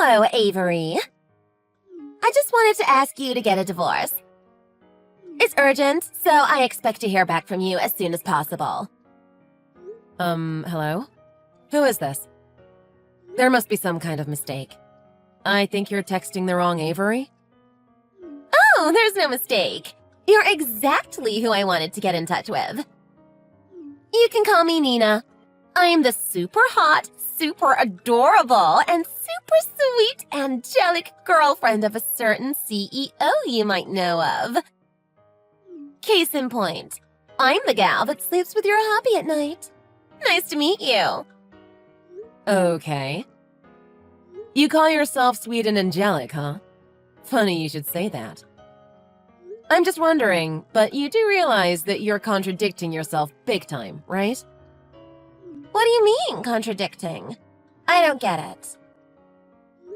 Hello, Avery. I just wanted to ask you to get a divorce. It's urgent, so I expect to hear back from you as soon as possible. Hello? Who is this? There must be some kind of mistake. I think you're texting the wrong Avery? Oh, there's no mistake. You're exactly who I wanted to get in touch with. You can call me Nina. I'm the super hot, super adorable, and super sweet, angelic girlfriend of a certain CEO you might know of. Case in point, I'm the gal that sleeps with your hubby at night. Nice to meet you. Okay. You call yourself sweet and angelic, huh? Funny you should say that. I'm just wondering, but you do realize that you're contradicting yourself big time, right? What do you mean, contradicting? I don't get it.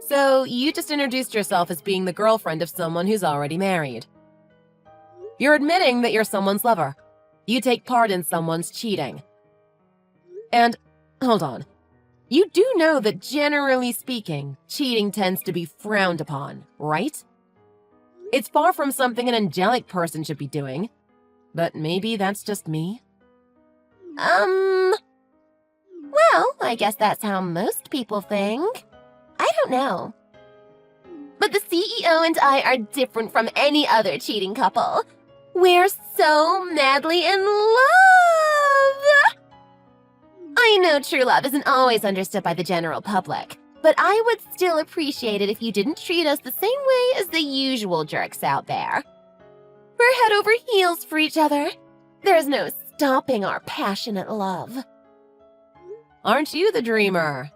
So, you just introduced yourself as being the girlfriend of someone who's already married. You're admitting that you're someone's lover. You take part in someone's cheating. And, hold on. You do know that generally speaking, cheating tends to be frowned upon, right? It's far from something an angelic person should be doing. But maybe that's just me? Well, I guess that's how most people think. I don't know. But the CEO and I are different from any other cheating couple. We're so madly in love! I know true love isn't always understood by the general public, but I would still appreciate it if you didn't treat us the same way as the usual jerks out there. We're head over heels for each other. There's no stopping our passionate love. Aren't you the dreamer?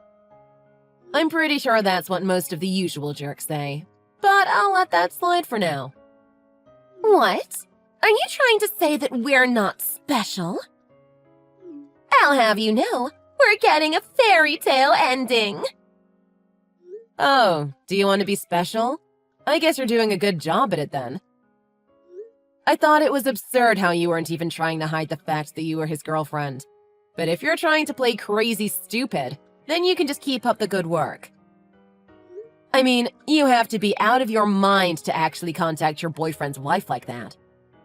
I'm pretty sure that's what most of the usual jerks say, but I'll let that slide for now. What? Are you trying to say that we're not special? I'll have you know, we're getting a fairy tale ending. Oh, do you want to be special? I guess you're doing a good job at it then. I thought it was absurd how you weren't even trying to hide the fact that you were his girlfriend. But if you're trying to play crazy stupid, then you can just keep up the good work. I mean, you have to be out of your mind to actually contact your boyfriend's wife like that.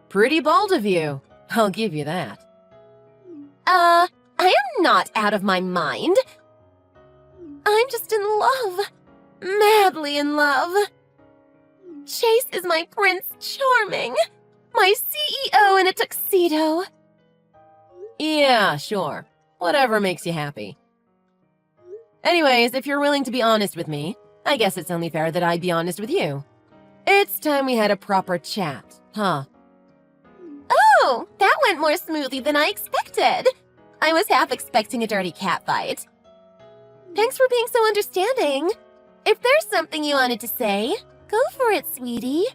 Pretty bold of you, I'll give you that. I am not out of my mind. I'm just in love. Madly in love. Chase is my Prince Charming. My CEO in a tuxedo. Yeah, sure. Whatever makes you happy. Anyways, if you're willing to be honest with me, I guess it's only fair that I be honest with you. It's time we had a proper chat, huh? Oh, that went more smoothly than I expected. I was half expecting a dirty cat fight. Thanks for being so understanding. If there's something you wanted to say, go for it, sweetie.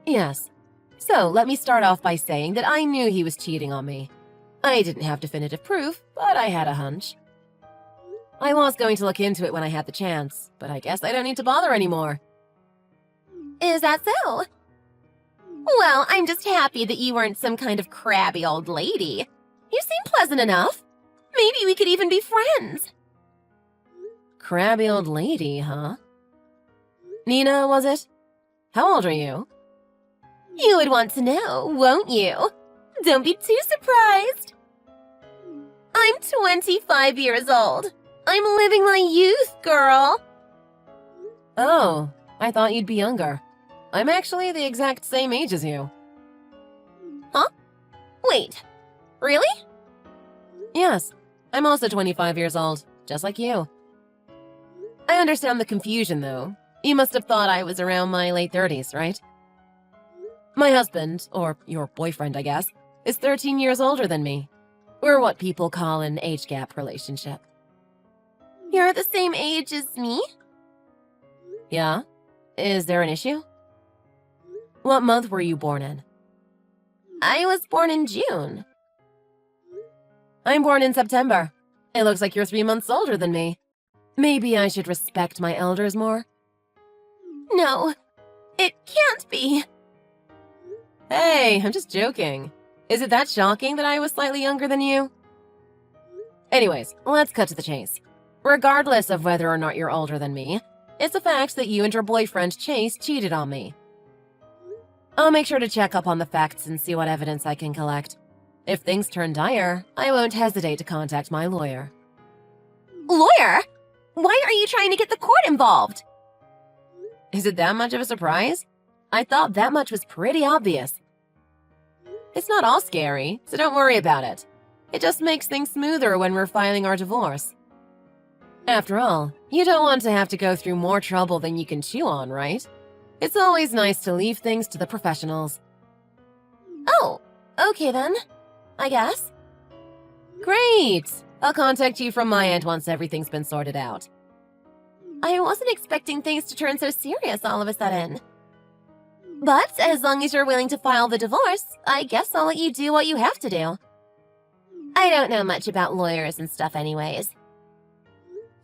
Yes. So, let me start off by saying that I knew he was cheating on me. I didn't have definitive proof, but I had a hunch. I was going to look into it when I had the chance, but I guess I don't need to bother anymore. Is that so? Well, I'm just happy that you weren't some kind of crabby old lady. You seem pleasant enough. Maybe we could even be friends. Crabby old lady, huh? Nina, was it? How old are you? You would want to know, won't you? Don't be too surprised. I'm 25 years old. I'm living my youth, girl. Oh, I thought you'd be younger. I'm actually the exact same age as you. Huh? Wait, really? Yes, I'm also 25 years old, just like you. I understand the confusion, though. You must have thought I was around my late 30s, right? My husband, or your boyfriend, I guess, is 13 years older than me. We're what people call an age gap relationship. You're the same age as me? Yeah? Is there an issue? What month were you born in? I was born in June. I'm born in September. It looks like you're 3 months older than me. Maybe I should respect my elders more? No, it can't be. Hey, I'm just joking. Is it that shocking that I was slightly younger than you? Anyways, let's cut to the chase. Regardless of whether or not you're older than me, It's a fact that you and your boyfriend Chase cheated on me. I'll make sure to check up on the facts and see what evidence I can collect. If things turn dire, I won't hesitate to contact my lawyer. Lawyer? Why are you trying to get the court involved? Is it that much of a surprise? I thought that much was pretty obvious. It's not all scary, so don't worry about it. It just makes things smoother when we're filing our divorce. After all, you don't want to have to go through more trouble than you can chew on, right? It's always nice to leave things to the professionals. Oh, okay then. I guess. Great! I'll contact you from my end once everything's been sorted out. I wasn't expecting things to turn so serious all of a sudden. But as long as you're willing to file the divorce, I guess I'll let you do what you have to do. I don't know much about lawyers and stuff anyways.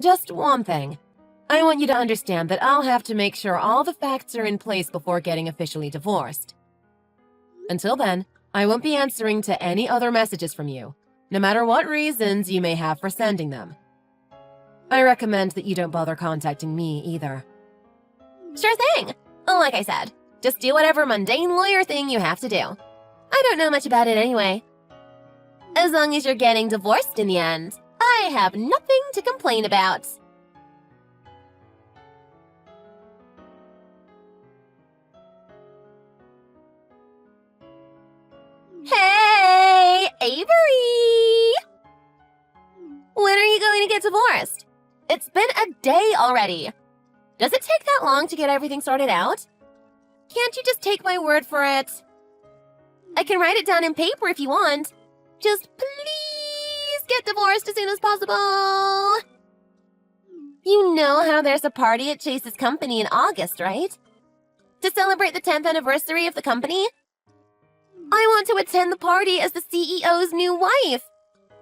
Just one thing. I want you to understand that I'll have to make sure all the facts are in place before getting officially divorced. Until then, I won't be answering to any other messages from you, no matter what reasons you may have for sending them. I recommend that you don't bother contacting me either. Sure thing. Like I said, just do whatever mundane lawyer thing you have to do. I don't know much about it anyway. As long as you're getting divorced in the end, I have nothing to complain about. Hey, Avery! When are you going to get divorced? It's been a day already. Does it take that long to get everything sorted out? Can't you just take my word for it? I can write it down in paper if you want. Just please get divorced as soon as possible. You know how there's a party at Chase's company in August, right? To celebrate the 10th anniversary of the company? I want to attend the party as the CEO's new wife.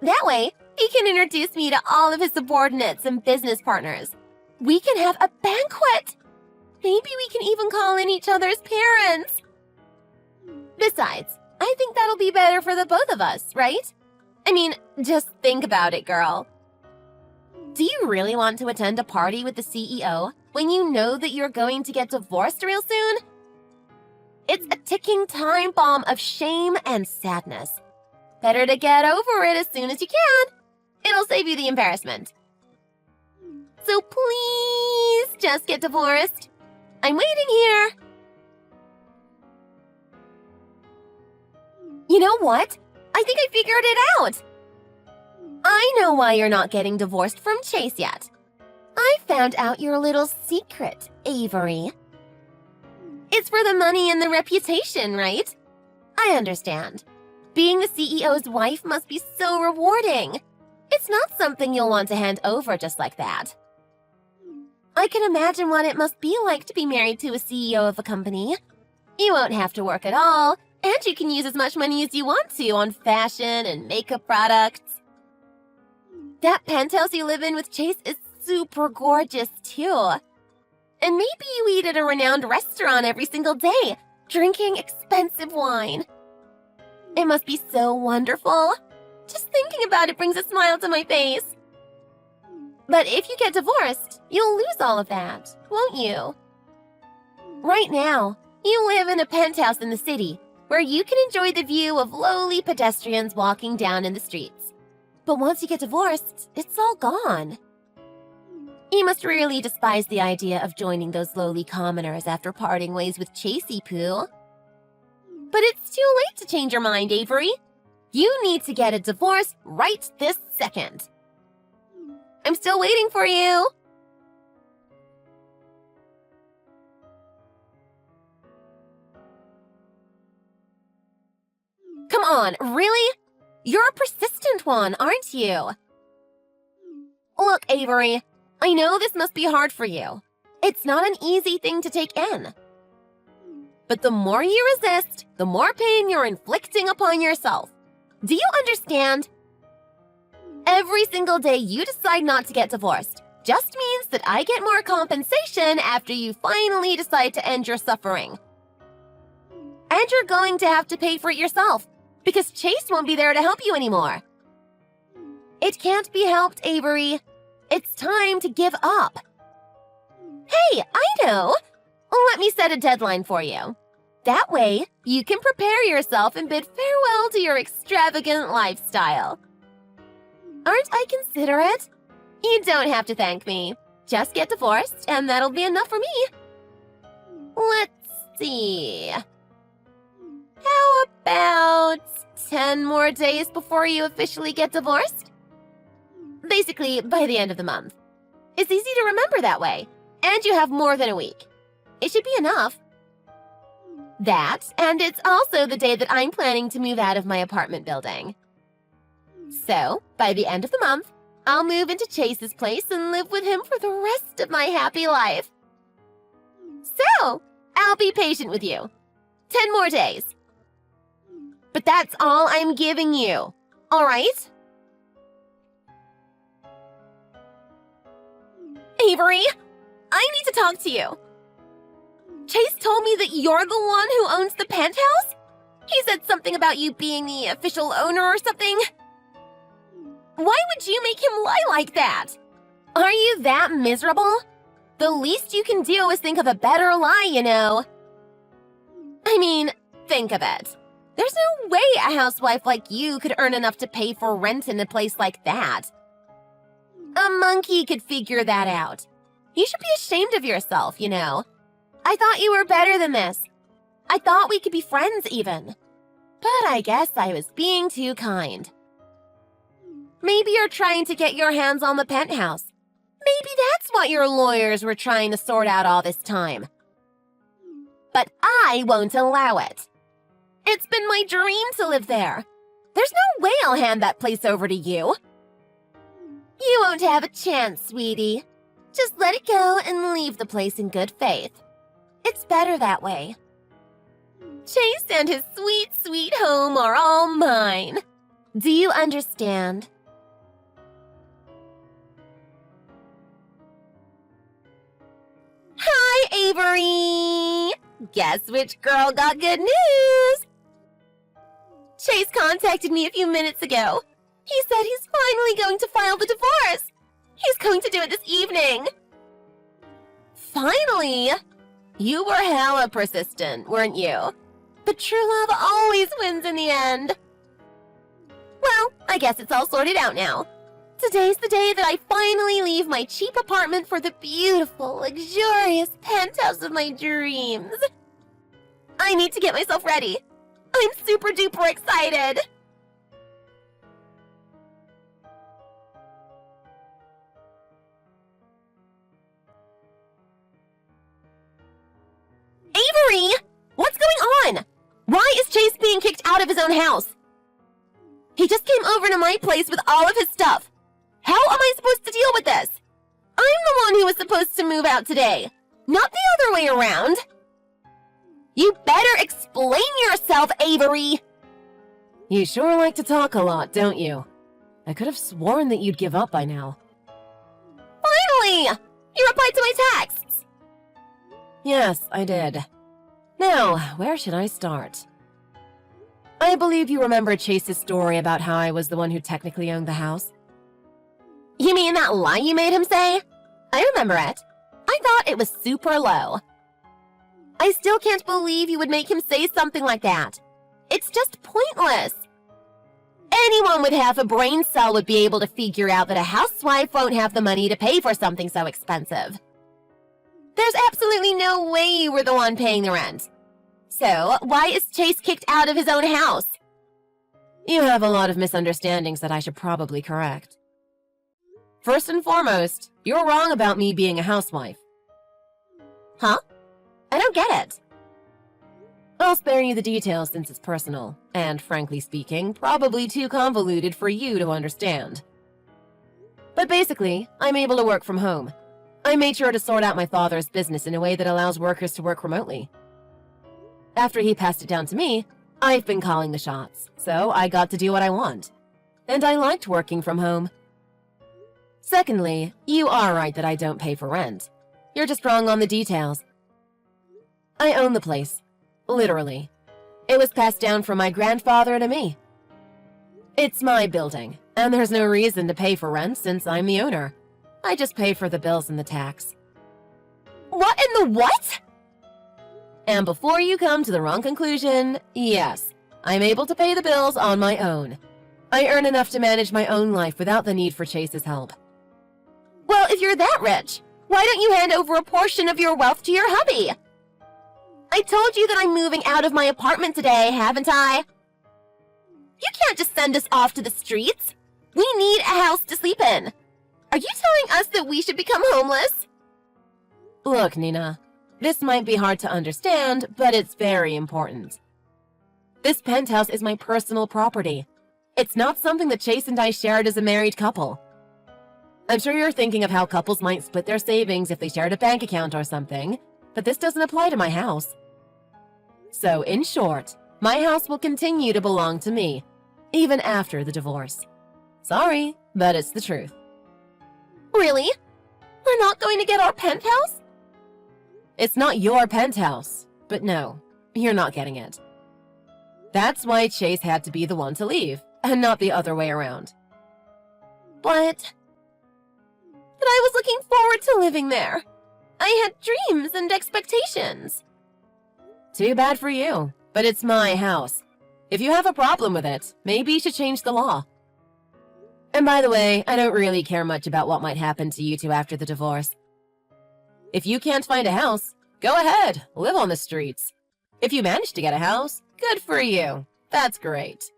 That way, he can introduce me to all of his subordinates and business partners. We can have a banquet. Maybe we can even call in each other's parents. Besides, I think that'll be better for the both of us, right? I mean, just think about it, girl. Do you really want to attend a party with the CEO when you know that you're going to get divorced real soon? It's a ticking time bomb of shame and sadness. Better to get over it as soon as you can. It'll save you the embarrassment. So please just get divorced. I'm waiting here. You know what? I think I figured it out. I know why you're not getting divorced from Chase yet. I found out your little secret, Avery. It's for the money and the reputation, right? I understand. Being the CEO's wife must be so rewarding. It's not something you'll want to hand over just like that. I can imagine what it must be like to be married to a CEO of a company. You won't have to work at all, and you can use as much money as you want to on fashion and makeup products. That penthouse you live in with Chase is super gorgeous, too. And maybe you eat at a renowned restaurant every single day, drinking expensive wine. It must be so wonderful. Just thinking about it brings a smile to my face. But if you get divorced, you'll lose all of that, won't you? Right now, you live in a penthouse in the city where you can enjoy the view of lowly pedestrians walking down in the streets. But once you get divorced, it's all gone. You must really despise the idea of joining those lowly commoners after parting ways with Chasey Poo. But it's too late to change your mind, Avery. You need to get a divorce right this second. I'm still waiting for you. Come on, really? You're a persistent one, aren't you? Look, Avery, I know this must be hard for you. It's not an easy thing to take in. But the more you resist, the more pain you're inflicting upon yourself. Do you understand? Every single day you decide not to get divorced just means that I get more compensation after you finally decide to end your suffering. And you're going to have to pay for it yourself, because Chase won't be there to help you anymore. It can't be helped, Avery. It's time to give up. Hey, I know! Let me set a deadline for you. That way, you can prepare yourself and bid farewell to your extravagant lifestyle. Aren't I considerate? You don't have to thank me. Just get divorced, and that'll be enough for me. Let's see. How about 10 more days before you officially get divorced? Basically, by the end of the month. It's easy to remember that way, and you have more than a week. It should be enough. That, and it's also the day that I'm planning to move out of my apartment building. So, by the end of the month, I'll move into Chase's place and live with him for the rest of my happy life. So, I'll be patient with you. 10 more days. But that's all I'm giving you, all right? Avery, I need to talk to you. Chase told me that you're the one who owns the penthouse? He said something about you being the official owner or something. Why would you make him lie like that? Are you that miserable? The least you can do is think of a better lie, you know. I mean, think of it. There's no way a housewife like you could earn enough to pay for rent in a place like that. A monkey could figure that out. You should be ashamed of yourself, you know. I thought you were better than this. I thought we could be friends even. But I guess I was being too kind. Maybe you're trying to get your hands on the penthouse. Maybe that's what your lawyers were trying to sort out all this time. But I won't allow it. It's been my dream to live there. There's no way I'll hand that place over to you. You won't have a chance, sweetie. Just let it go and leave the place in good faith. It's better that way. Chase and his sweet, sweet home are all mine. Do you understand? Hi, Avery! Guess which girl got good news? Chase contacted me a few minutes ago. He said he's finally going to file the divorce. He's going to do it this evening. Finally? You were hella persistent, weren't you? But true love always wins in the end. Well, I guess it's all sorted out now. Today's the day that I finally leave my cheap apartment for the beautiful, luxurious penthouse of my dreams. I need to get myself ready. I'm super duper excited. Avery! What's going on? Why is Chase being kicked out of his own house? He just came over to my place with all of his stuff. How am I supposed to deal with this? I'm the one who was supposed to move out today, not the other way around. You better explain yourself, Avery! You sure like to talk a lot, don't you? I could have sworn that you'd give up by now. Finally! You replied to my texts! Yes, I did. Now, where should I start? I believe you remember Chase's story about how I was the one who technically owned the house. You mean that lie you made him say? I remember it. I thought it was super low. I still can't believe you would make him say something like that. It's just pointless. Anyone with half a brain cell would be able to figure out that a housewife won't have the money to pay for something so expensive. There's absolutely no way you were the one paying the rent. So, why is Chase kicked out of his own house? You have a lot of misunderstandings that I should probably correct. First and foremost, you're wrong about me being a housewife. Huh? I don't get it. I'll spare you the details since it's personal, and frankly speaking, probably too convoluted for you to understand. But basically, I'm able to work from home. I made sure to sort out my father's business in a way that allows workers to work remotely. After he passed it down to me, I've been calling the shots, so I got to do what I want. And I liked working from home. Secondly, you are right that I don't pay for rent. You're just wrong on the details. I own the place. Literally. It was passed down from my grandfather to me. It's my building, and there's no reason to pay for rent since I'm the owner. I just pay for the bills and the tax. What in the what? And before you come to the wrong conclusion, yes, I'm able to pay the bills on my own. I earn enough to manage my own life without the need for Chase's help. Well, if you're that rich, why don't you hand over a portion of your wealth to your hubby? I told you that I'm moving out of my apartment today, haven't I? You can't just send us off to the streets. We need a house to sleep in. Are you telling us that we should become homeless? Look, Nina, this might be hard to understand, but it's very important. This penthouse is my personal property. It's not something that Chase and I shared as a married couple. I'm sure you're thinking of how couples might split their savings if they shared a bank account or something, but this doesn't apply to my house. So, in short, my house will continue to belong to me, even after the divorce. Sorry, but it's the truth. Really? We're not going to get our penthouse? It's not your penthouse, but no, you're not getting it. That's why Chase had to be the one to leave, and not the other way around. But I was looking forward to living there. I had dreams and expectations. Too bad for you, but it's my house. If you have a problem with it, maybe you should change the law. And by the way, I don't really care much about what might happen to you two after the divorce. If you can't find a house, go ahead, live on the streets. If you manage to get a house, good for you. That's great.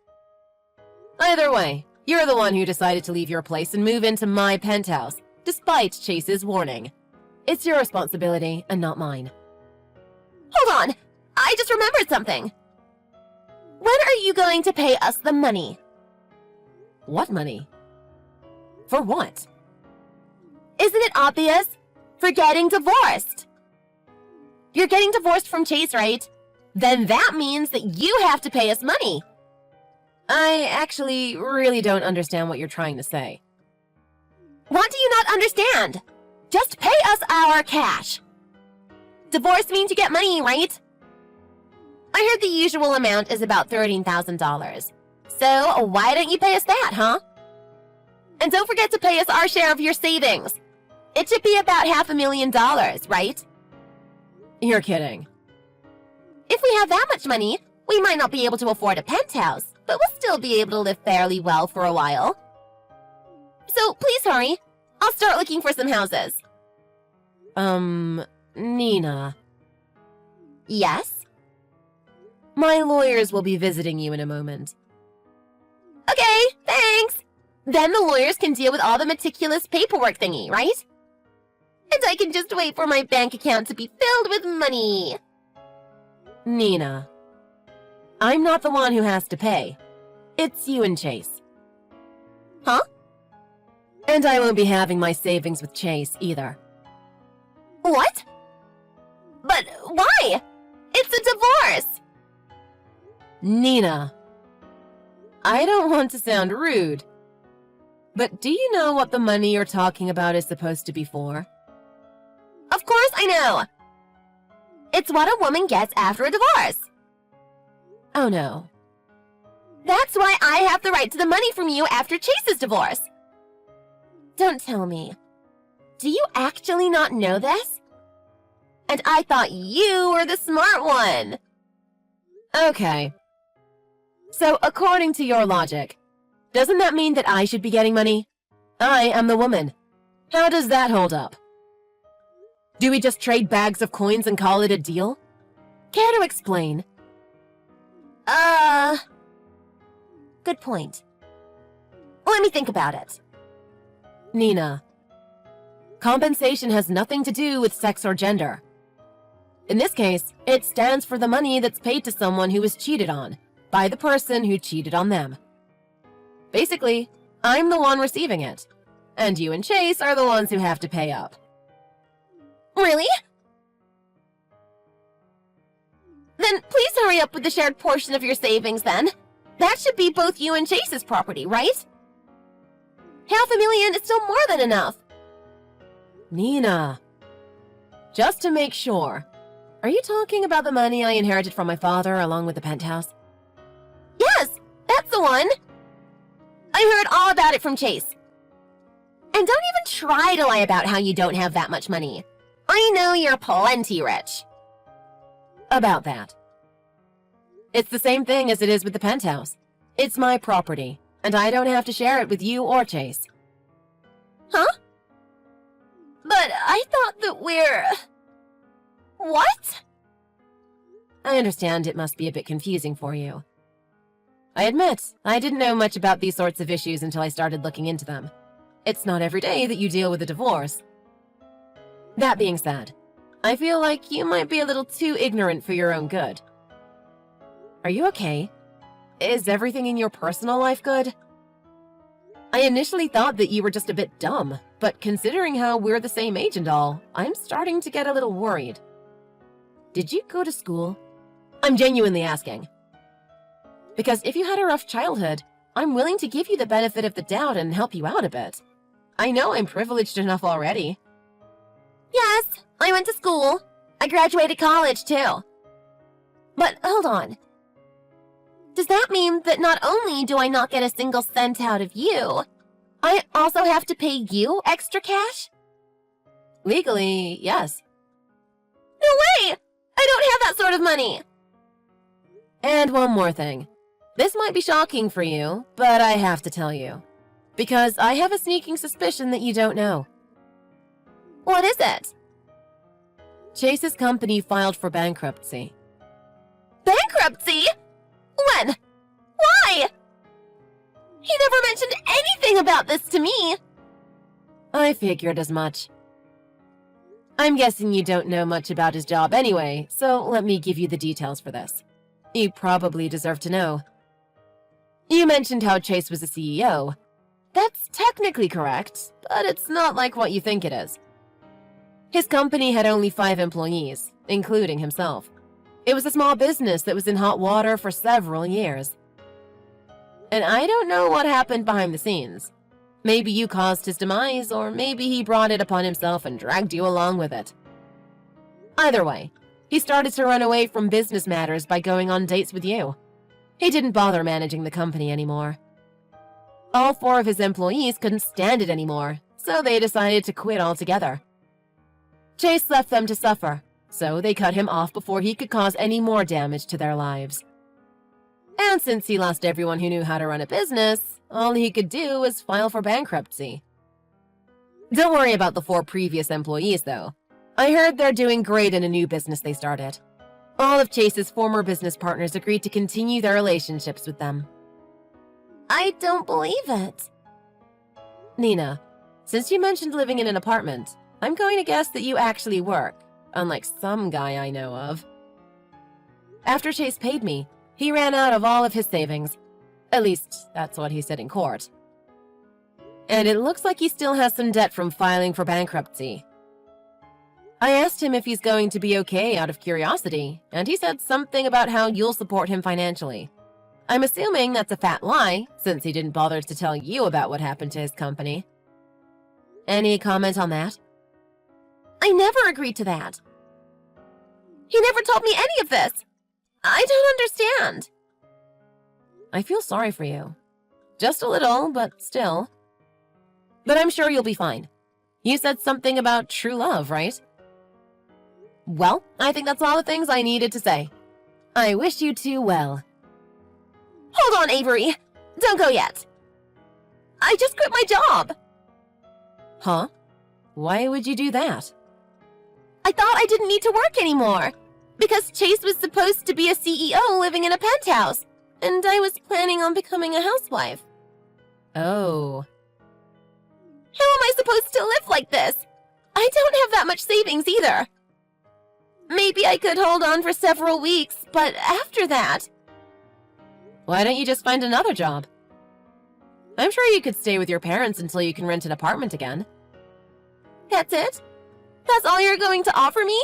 Either way, you're the one who decided to leave your place and move into my penthouse, despite Chase's warning. It's your responsibility and not mine. Hold on, I just remembered something. When are you going to pay us the money? What money? For what? Isn't it obvious? For getting divorced. You're getting divorced from Chase, right? Then that means that you have to pay us money. I actually really don't understand what you're trying to say. What do you not understand? Just pay us our cash. Divorce means you get money, right? I heard the usual amount is about $13,000. So why don't you pay us that, huh? And don't forget to pay us our share of your savings. It should be about $500,000, right? You're kidding. If we have that much money, we might not be able to afford a penthouse, but we'll still be able to live fairly well for a while. So please hurry. I'll start looking for some houses. Nina. Yes? My lawyers will be visiting you in a moment. Okay, thanks. Then the lawyers can deal with all the meticulous paperwork thingy, right? And I can just wait for my bank account to be filled with money. Nina. I'm not the one who has to pay. It's you and Chase. Huh? And I won't be having my savings with Chase either. What? But why? It's a divorce! Nina. I don't want to sound rude, but do you know what the money you're talking about is supposed to be for? Of course I know! It's what a woman gets after a divorce. Oh no. That's why I have the right to the money from you after Chase's divorce. Don't tell me. Do you actually not know this? And I thought you were the smart one. Okay. So according to your logic, doesn't that mean that I should be getting money? I am the woman. How does that hold up? Do we just trade bags of coins and call it a deal? Care to explain? Good point. Let me think about it. Nina, compensation has nothing to do with sex or gender. In this case, it stands for the money that's paid to someone who was cheated on by the person who cheated on them. Basically, I'm the one receiving it, and you and Chase are the ones who have to pay up. Really? Then please hurry up with the shared portion of your savings then. That should be both you and Chase's property, right? $500,000 is still more than enough. Nina, just to make sure, are you talking about the money I inherited from my father along with the penthouse? Yes, that's the one. I heard all about it from Chase. And don't even try to lie about how you don't have that much money. I know you're plenty rich. About that. It's the same thing as it is with the penthouse. It's my property, and I don't have to share it with you or Chase. Huh? But I thought that we're... What? I understand it must be a bit confusing for you. I admit, I didn't know much about these sorts of issues until I started looking into them. It's not every day that you deal with a divorce. That being said, I feel like you might be a little too ignorant for your own good. Are you okay? Is everything in your personal life good? I initially thought that you were just a bit dumb, but considering how we're the same age and all, I'm starting to get a little worried. Did you go to school? I'm genuinely asking. Because if you had a rough childhood, I'm willing to give you the benefit of the doubt and help you out a bit. I know I'm privileged enough already. Yes, I went to school. I graduated college, too. But hold on. Does that mean that not only do I not get a single cent out of you, I also have to pay you extra cash? Legally, yes. No way! I don't have that sort of money! And one more thing. This might be shocking for you, but I have to tell you. Because I have a sneaking suspicion that you don't know. What is it? Chase's company filed for bankruptcy. Bankruptcy? When? Why? He never mentioned anything about this to me. I figured as much. I'm guessing you don't know much about his job anyway, so let me give you the details for this. You probably deserve to know. You mentioned how Chase was a CEO. That's technically correct, but it's not like what you think it is. His company had only 5 employees, including himself. It was a small business that was in hot water for several years. And I don't know what happened behind the scenes. Maybe you caused his demise, or maybe he brought it upon himself and dragged you along with it. Either way, he started to run away from business matters by going on dates with you. He didn't bother managing the company anymore. All 4 of his employees couldn't stand it anymore, so they decided to quit altogether. Chase left them to suffer, so they cut him off before he could cause any more damage to their lives. And since he lost everyone who knew how to run a business, all he could do was file for bankruptcy. Don't worry about the 4 previous employees, though. I heard they're doing great in a new business they started. All of Chase's former business partners agreed to continue their relationships with them. I don't believe it. Nina, since you mentioned living in an apartment, I'm going to guess that you actually work, unlike some guy I know of. After Chase paid me, he ran out of all of his savings. At least, that's what he said in court. And it looks like he still has some debt from filing for bankruptcy. I asked him if he's going to be okay out of curiosity, and he said something about how you'll support him financially. I'm assuming that's a fat lie, since he didn't bother to tell you about what happened to his company. Any comment on that? I never agreed to that. He never told me any of this. I don't understand. I feel sorry for you. Just a little, but still. But I'm sure you'll be fine. You said something about true love, right? Well, I think that's all the things I needed to say. I wish you 2 well. Hold on, Avery. Don't go yet. I just quit my job. Huh? Why would you do that? I thought I didn't need to work anymore. Because Chase was supposed to be a CEO living in a penthouse. And I was planning on becoming a housewife. Oh. How am I supposed to live like this? I don't have that much savings either. Maybe I could hold on for several weeks, but after that... Why don't you just find another job? I'm sure you could stay with your parents until you can rent an apartment again. That's it? That's all you're going to offer me?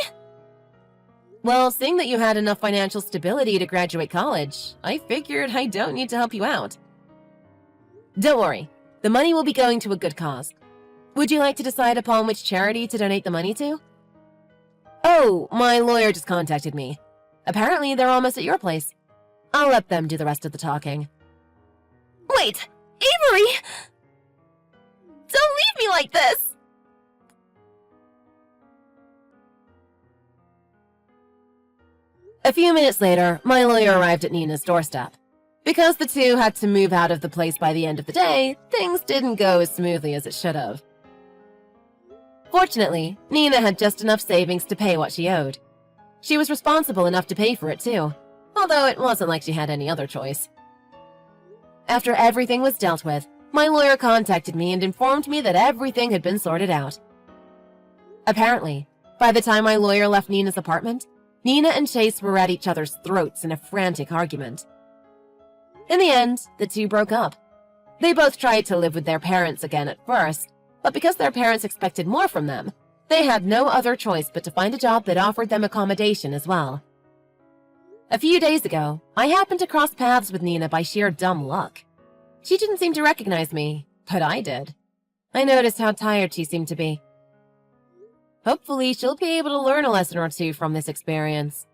Well, seeing that you had enough financial stability to graduate college, I figured I don't need to help you out. Don't worry, the money will be going to a good cause. Would you like to decide upon which charity to donate the money to? Oh, my lawyer just contacted me. Apparently, they're almost at your place. I'll let them do the rest of the talking. Wait! Avery! Don't leave me like this! A few minutes later, my lawyer arrived at Nina's doorstep. Because the two had to move out of the place by the end of the day, things didn't go as smoothly as it should have. Fortunately, Nina had just enough savings to pay what she owed. She was responsible enough to pay for it too, although it wasn't like she had any other choice. After everything was dealt with, my lawyer contacted me and informed me that everything had been sorted out. Apparently, by the time my lawyer left Nina's apartment, Nina and Chase were at each other's throats in a frantic argument. In the end, the two broke up. They both tried to live with their parents again at first, but because their parents expected more from them, they had no other choice but to find a job that offered them accommodation as well. A few days ago, I happened to cross paths with Nina by sheer dumb luck. She didn't seem to recognize me, but I did. I noticed how tired she seemed to be. Hopefully, she'll be able to learn a lesson or two from this experience.